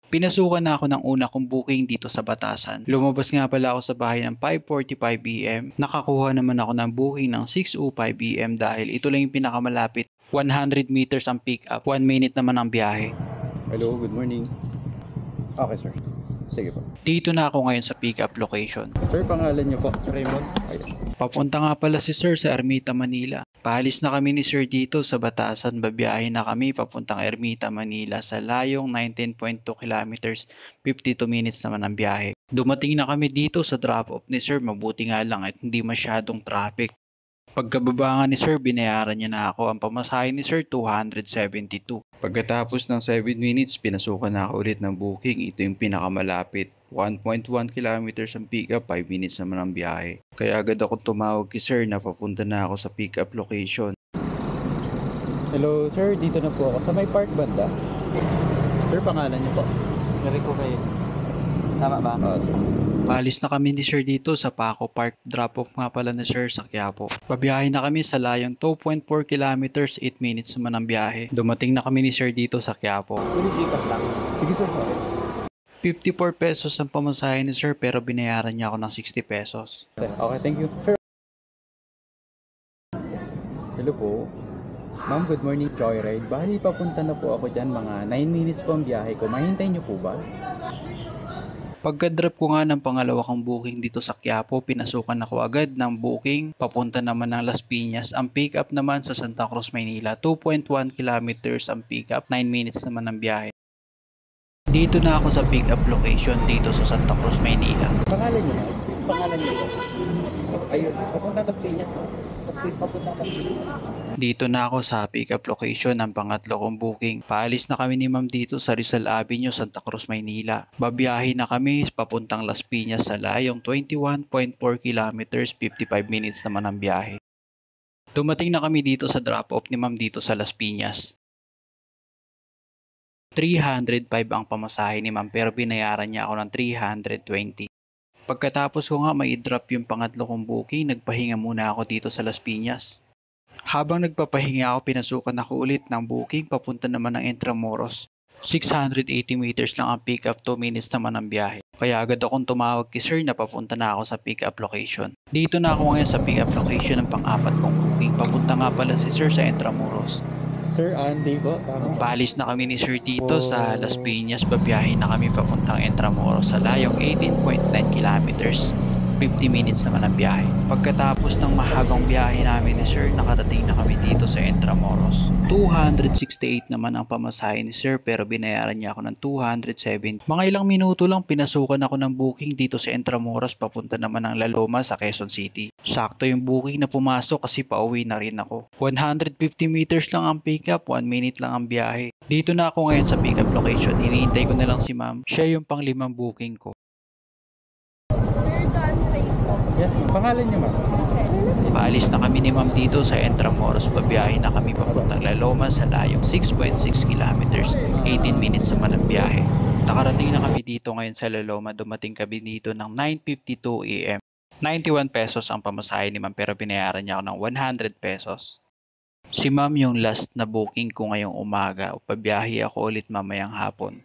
Pinasukan na ako ng una kong booking dito sa Batasan. Lumabas nga pala ako sa bahay ng 5:45 AM. Nakakuha naman ako ng booking ng 6:05 AM dahil ito lang yung pinakamalapit. 100 meters ang pick up, 1 minute naman ang biyahe. Hello, good morning. Okay, sir. Sige po. Dito na ako ngayon sa pick up location. Sir, pangalan niyo po? Raymond. Ayun. Papunta nga pala si Sir sa Ermita, Manila. Paalis na kami ni Sir dito sa Batasan. Babiyahe na kami papuntang Ermita, Manila sa layong 19.2 kilometers, 52 minutes naman ang biyahe. Dumating na kami dito sa drop-off ni Sir. Mabuti nga lang at hindi masyadong traffic. Pagkababa nga ni Sir, binayaran niya na ako. Ang pamasahe ni Sir, 272. Pagkatapos ng 7 minutes, pinasukan na ako ulit ng booking. Ito yung pinakamalapit. 1.1 kilometers ang pick up, 5 minutes naman ang biyahe. Kaya agad ako tumawag kay Sir na papunta na ako sa pick up location. Hello, sir. Dito na po ako. Sa may park banda. Sir, pangalan niyo po? Rico kayo. Tama ba? Sir. Paalis na kami ni Sir dito sa Paco Park. Drop-off nga pala ni Sir sa Quiapo. Babiyahe na kami sa layong 2.4 kilometers, 8 minutes naman ang biyahe. Dumating na kami ni Sir dito sa Quiapo. Pwede Gcash lang. Sige, sir. 54 pesos ang pamasahe ni Sir pero binayaran niya ako ng 60 pesos. Okay, thank you. Sir. Hello po. Ma'am, good morning. Joyride. Bali, papunta na po ako dyan. Mga 9 minutes po ang biyahe ko. Mahintay niyo po ba? Pagka-drop ko nga ng pangalawa kong booking dito sa Quiapo, pinasukan ako agad ng booking papunta naman ng Las Piñas. Ang pick up naman sa Santa Cruz, Maynila, 2.1 kilometers ang pick up, 9 minutes naman ang biyahe. Dito na ako sa pick up location dito sa Santa Cruz, Maynila. Pangalan niyo? Pangalan niyo po? Ayun, papunta Las Piñas. Dito na ako sa pick up location ng pangatlo kong booking. Paalis na kami ni Ma'am dito sa Rizal Avenue, Santa Cruz, Maynila. Babiyahe na kami papuntang Las Piñas sa layong 21.4 kilometers, 55 minutes naman ang biyahe. Dumating na kami dito sa drop-off ni Ma'am dito sa Las Piñas. 305 ang pamasahe ni Ma'am pero binayaran niya ako ng 320. Pagkatapos ko nga may drop yung pangatlo kong booking, nagpahinga muna ako dito sa Las Piñas. Habang nagpapahinga ako, pinasukan ako ulit ng booking papunta naman ng Intramuros. 680 meters lang ang pick up, 2 minutes naman ang biyahe. Kaya agad akong tumawag kay Sir na papunta na ako sa pick up location. Dito na ako ngayon sa pick up location ng pang-apat kong booking. Papunta nga pala si Sir sa Intramuros. Sir, Andy po. Paalis na kami ni Sir dito sa Las Piñas. Babiyahe na kami papuntang Intramuros sa layong 18.9 kilometers. 50 minutes naman ang biyahe. Pagkatapos ng mahabang biyahe namin ni Sir, nakarating na kami dito sa Intramuros. 268 naman ang pamasahe ni Sir pero binayaran niya ako ng 270. Mga ilang minuto lang pinasukan ako ng booking dito sa Intramuros papunta naman ng La Loma sa Quezon City. Sakto yung booking na pumasok kasi pauwi na rin ako. 150 meters lang ang pick up, 1 minute lang ang biyahe. Dito na ako ngayon sa pick up location. Hinihintay ko na lang si Ma'am. Siya yung pang-limang booking ko. Yes, ma'am. Pangalan niyo, ma'am? Paalis na kami ni Ma'am dito sa Intramuros. Babiyahe na kami papuntang La Loma sa layong 6.6 kilometers, 18 minutes naman ang biyahe. Nakarating na kami dito ngayon sa La Loma. Dumating kami dito ng 9:52 AM. 91 pesos ang pamasahe ni Ma'am pero binayaran niya ako ng 100 pesos. Si Ma'am yung last na booking ko ngayong umaga. Pabiyahe ako ulit mamayang hapon.